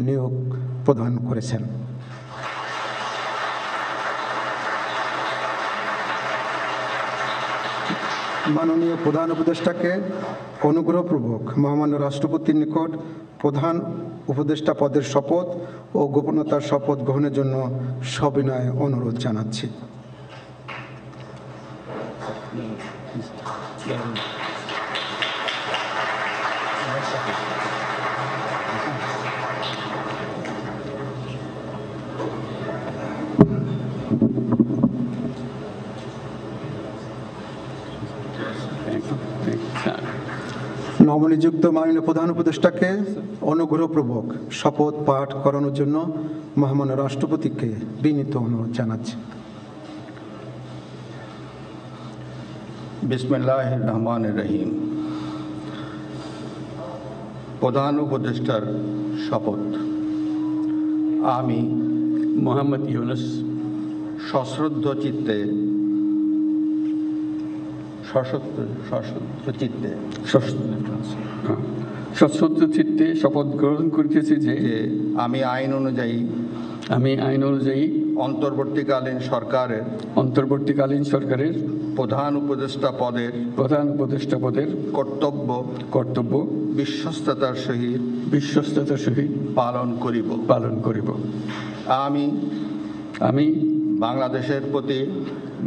নিয়োগ প্রদান করেছেন। মাননীয় প্রধান উপদেষ্টাকে অনুগ্রহপূর্বক মহামান্য রাষ্ট্রপতির নিকট প্রধান উপদেষ্টা পদের শপথ ও গোপনতার শপথ গ্রহণের জন্য সবিনয় অনুরোধ জানাচ্ছি। নবনিযুক্ত মাননীয় প্রধান উপদেষ্টাকে অনুগ্রহপূর্বক শপথ পাঠ করানোর জন্য মহামান্য রাষ্ট্রপতিকে বিনীত অনুরোধ জানাচ্ছি। বিসমিল্লাহির রহমানির রহিম। প্রধান উপদেষ্টার শপথ। আমি মোহাম্মদ ইউনুস সশ্রদ্ধ চিত্তে সশ্রদ্ধ চিত্তে শপথ গ্রহণ করিতেছি যে আমি আইন অনুযায়ী অন্তর্বর্তীকালীন সরকারের প্রধান উপদেষ্টা পদের কর্তব্য বিশ্বস্ততার সহিত পালন করিব। আমি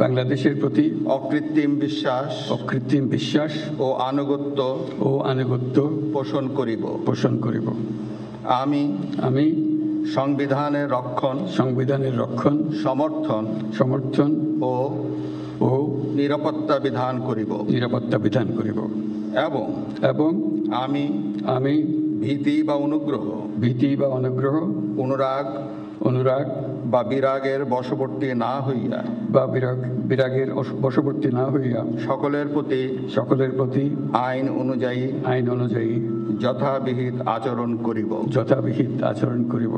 বাংলাদেশের প্রতি অকৃত্রিম বিশ্বাস ও আনুগত্য পোষণ করিব। আমি সংবিধানের রক্ষণ সমর্থন ও নিরাপত্তা বিধান করিব এবং আমি ভীতি বা অনুরাগ বা বিরাগের বশবর্তী না হইয়া সকলের প্রতি আইন অনুযায়ী যথাবিহিত আচরণ করিব।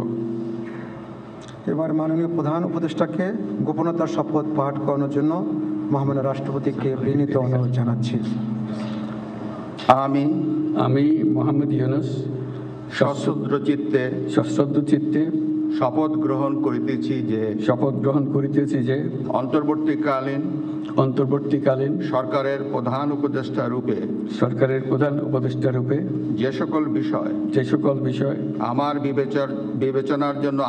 এবার মাননীয় প্রধান উপদেষ্টাকে গোপনতার শপথ পাঠ করানোর জন্য মহামান্য রাষ্ট্রপতিকে বিনীত অনুরোধ জানাচ্ছি। আমি মোহাম্মদ ইউনুস সশ্রদ্ধ চিত্তে শপথ গ্রহণ করিতেছি যে অন্তর্বর্তীকালীন সরকারের প্রধান উপদেষ্টা রূপে যে সকল বিষয় আমার বিবেচনার জন্য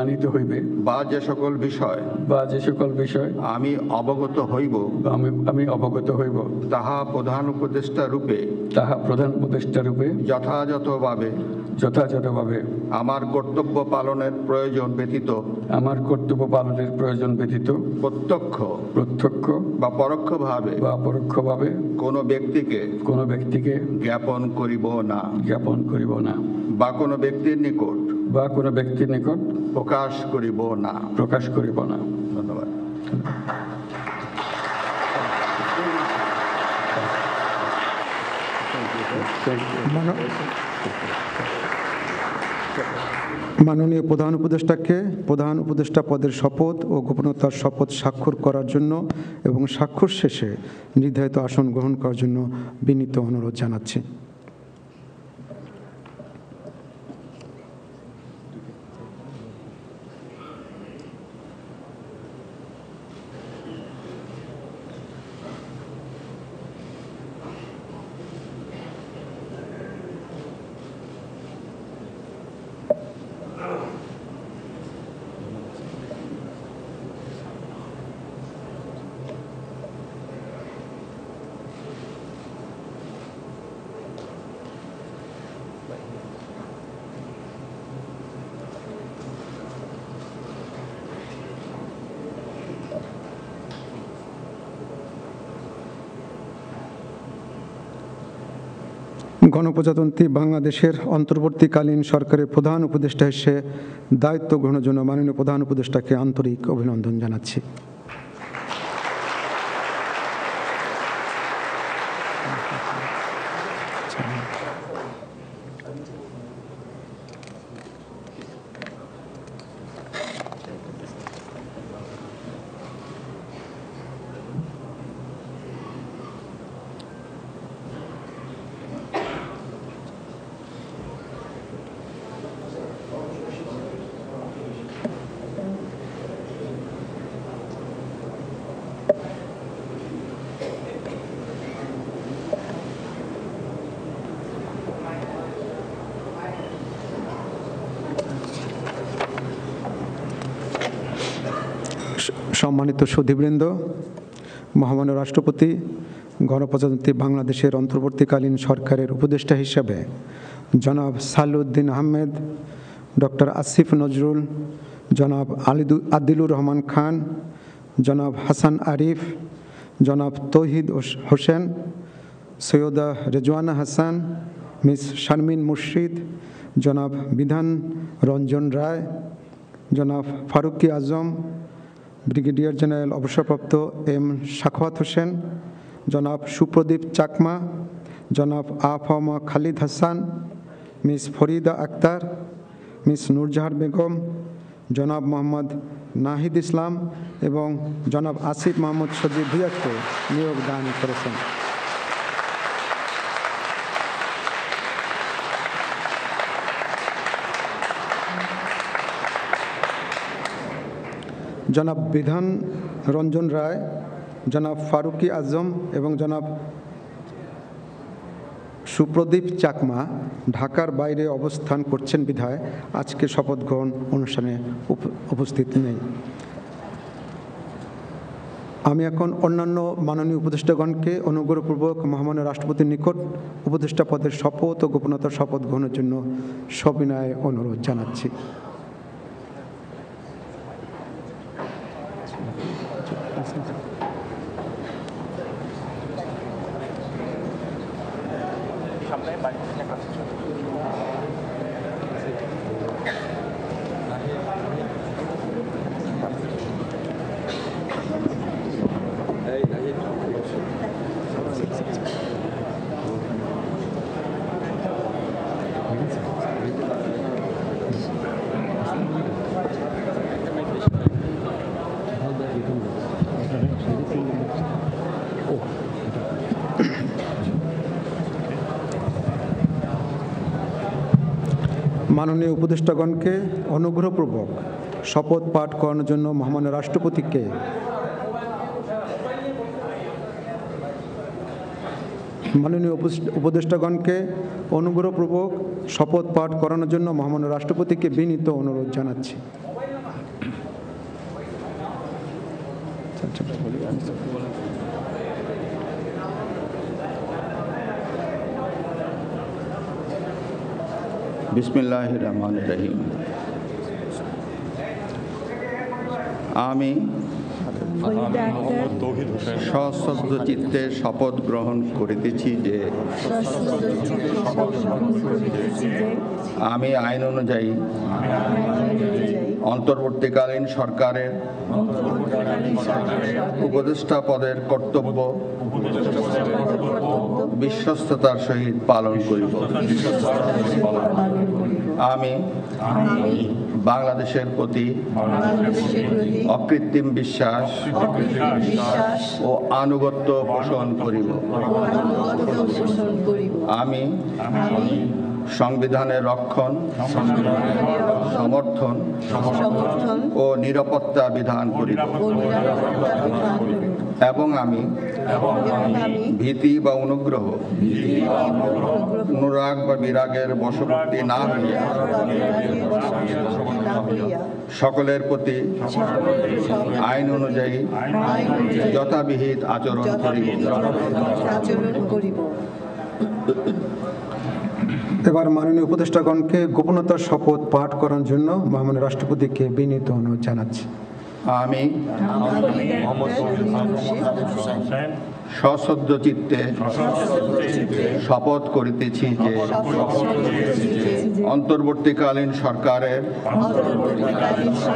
আনিত হইবে বা যে সকল বিষয় আমি অবগত হইব তাহা প্রধান উপদেষ্টা রূপে যথাযথভাবে আমার কর্তব্য পালনের প্রয়োজন ব্যতীত প্রত্যক্ষ বা পরোক্ষভাবে কোনো ব্যক্তিকে জ্ঞাপন করিব না বা কোনো ব্যক্তির নিকট প্রকাশ করিব না। ধন্যবাদ। মাননীয় প্রধান উপদেষ্টাকে প্রধান উপদেষ্টা পদের শপথ ও গোপনতার শপথ স্বাক্ষর করার জন্য এবং স্বাক্ষর শেষে নির্ধারিত আসন গ্রহণ করার জন্য বিনীত অনুরোধ জানাচ্ছি। গণপ্রজাতন্ত্রী বাংলাদেশের অন্তর্বর্তীকালীন সরকারের প্রধান উপদেষ্টা হিসেবে দায়িত্ব গ্রহণের জন্য মাননীয় প্রধান উপদেষ্টাকে আন্তরিক অভিনন্দন জানাচ্ছি। সম্মানিত সুধীবৃন্দ, মহামান্য রাষ্ট্রপতি গণপ্রজাতন্ত্রী বাংলাদেশের অন্তর্বর্তীকালীন সরকারের উপদেষ্টা হিসেবে জনাব সালেউদ্দিন আহমেদ, ডক্টর আসিফ নজরুল, জনাব আদিলুর রহমান খান, জনাব হাসান আরিফ, জনাব তৌহিদ হোসেন, সৈয়দা রেজওয়ানা হাসান, মিস শারমিন মুর্শিদ, জনাব বিধান রঞ্জন রায়, জনাব ফারুকি আজম, ব্রিগেডিয়ার জেনারেল অবসরপ্রাপ্ত এম সাখাওয়াত হোসেন, জনাব সুপ্রদীপ চাকমা, জনাব আফামা খালিদ হাসান, মিস ফরিদা আক্তার, মিস নূরজাহার বেগম, জনাব মোহাম্মদ নাহিদ ইসলাম এবং জনাব আসিফ মাহমুদ সজীব ভুঁইয়াকে নিয়োগ দান করেছেন। জনাব বিধান রঞ্জন রায়, জনাব ফারুকি আজম এবং জনাব সুপ্রদীপ চাকমা ঢাকার বাইরে অবস্থান করছেন বিধায় আজকে শপথ গ্রহণ অনুষ্ঠানে উপস্থিত নেই। আমি এখন অন্যান্য মাননীয় উপদেষ্টাগণকে অনুগ্রহপূর্বক মহামান্য রাষ্ট্রপতির নিকট উপদেষ্টা পদের শপথ ও গোপনতার শপথ গ্রহণের জন্য সবিনয়ে অনুরোধ জানাচ্ছি। মাননীয় উপদেষ্টাগণকে অনুগ্রহপূর্বক শপথ পাঠ করানোর জন্য মহামান্য রাষ্ট্রপতিকে শপথ পাঠ করানোর জন্য মহামান্য রাষ্ট্রপতিকে বিনীত অনুরোধ জানাচ্ছি। বিসমিল্লাহির রহমানির রহিম। আমি সশ্রদ্ধ চিত্তে শপথ গ্রহণ করিতেছি যে আমি আইন অনুযায়ী অন্তর্বর্তীকালীন সরকারের উপদেষ্টা পদের কর্তব্য বিশ্বস্ততার সহিত পালন করিব। আমি বাংলাদেশের প্রতি অকৃত্রিম বিশ্বাস ও আনুগত্য পোষণ করিব। আমি সংবিধানের রক্ষণ, সমর্থন ও নিরাপত্তা বিধান করিব এবং আমি ভীতি বা অনুগ্রহ, অনুরাগ বা বিরাগের বশবর্তী না হইয়া সকলের প্রতি আইন অনুযায়ী যথাবিহিত আচরণ করিব। এবার মাননীয় উপদেষ্টাগণকে গোপনতার শপথ পাঠ করার জন্য মহামান্য রাষ্ট্রপতিকে বিনীত অনুরোধ জানাচ্ছি। আমি সশ্রদ্ধ চিত্তে শপথ করিতেছি যে অন্তর্বর্তীকালীন সরকারের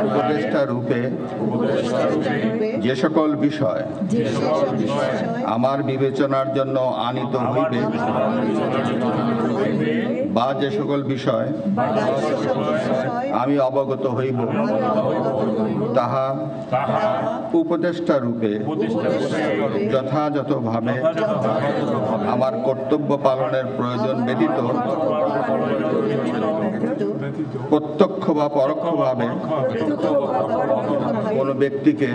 উপদেষ্টা রূপে যে সকল বিষয় আমার বিবেচনার জন্য আনিত হইবে বা যে সকল বিষয় আমি অবগত হইব তাহা উপদেষ্টা রূপে যথাযথভাবে আমার কর্তব্য পালনের প্রয়োজন ব্যতীত প্রত্যক্ষ বা পরোক্ষভাবে কোনো ব্যক্তিকে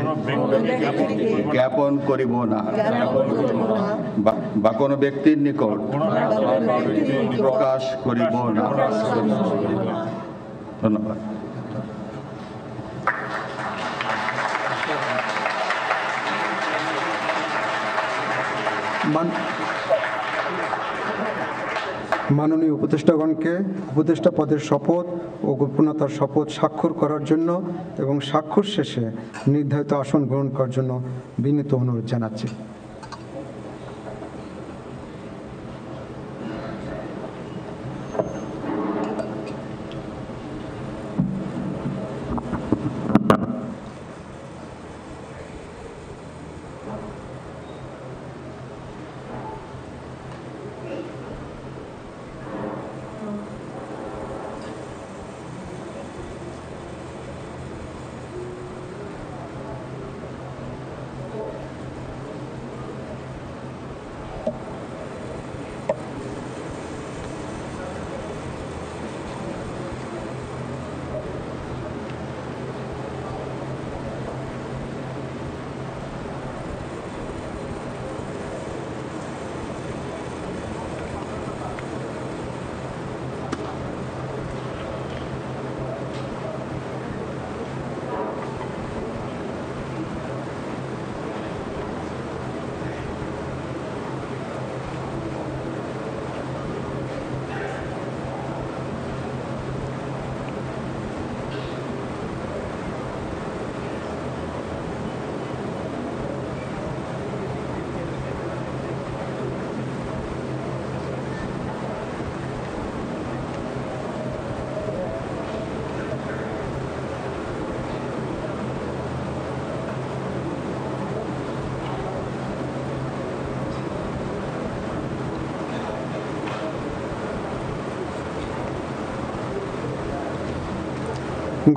জ্ঞাপন করিব না বা কোনো ব্যক্তির নিকট প্রকাশ করিব না। ধন্যবাদ। মাননীয় উপদেষ্টাগণকে উপদেষ্টা পদের শপথ ও গোপনীয়তার শপথ স্বাক্ষর করার জন্য এবং স্বাক্ষর শেষে নির্ধারিত আসন গ্রহণ করার জন্য বিনীত অনুরোধ জানাচ্ছি।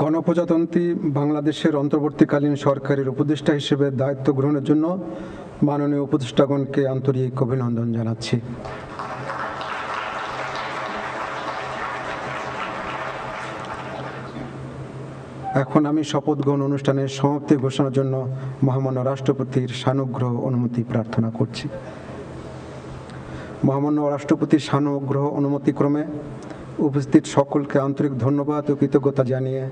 গণপ্রজাতন্ত্রী বাংলাদেশের অন্তর্বর্তীকালীন সরকারের উপদেষ্টা হিসেবে দায়িত্ব গ্রহণের জন্য মাননীয় উপদেষ্টাগণকে আন্তরিক অভিনন্দন জানাচ্ছি। এখন আমি শপথ গ্রহণ অনুষ্ঠানের সমাপ্তি ঘোষণার জন্য মহামান্য রাষ্ট্রপতির সানুগ্রহ অনুমতি প্রার্থনা করছি। মহামান্য রাষ্ট্রপতির সানুগ্রহ অনুমতিক্রমে উপস্থিত সকলকে আন্তরিক ধন্যবাদ ও কৃতজ্ঞতা জানিয়ে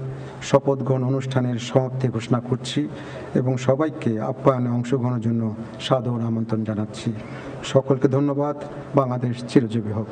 শপথ গ্রহণ অনুষ্ঠানের সমাপ্তি ঘোষণা করছি এবং সবাইকে আপ্যায়নে অংশগ্রহণের জন্য সাদর আমন্ত্রণ জানাচ্ছি। সকলকে ধন্যবাদ। বাংলাদেশ চিরজীবী হোক।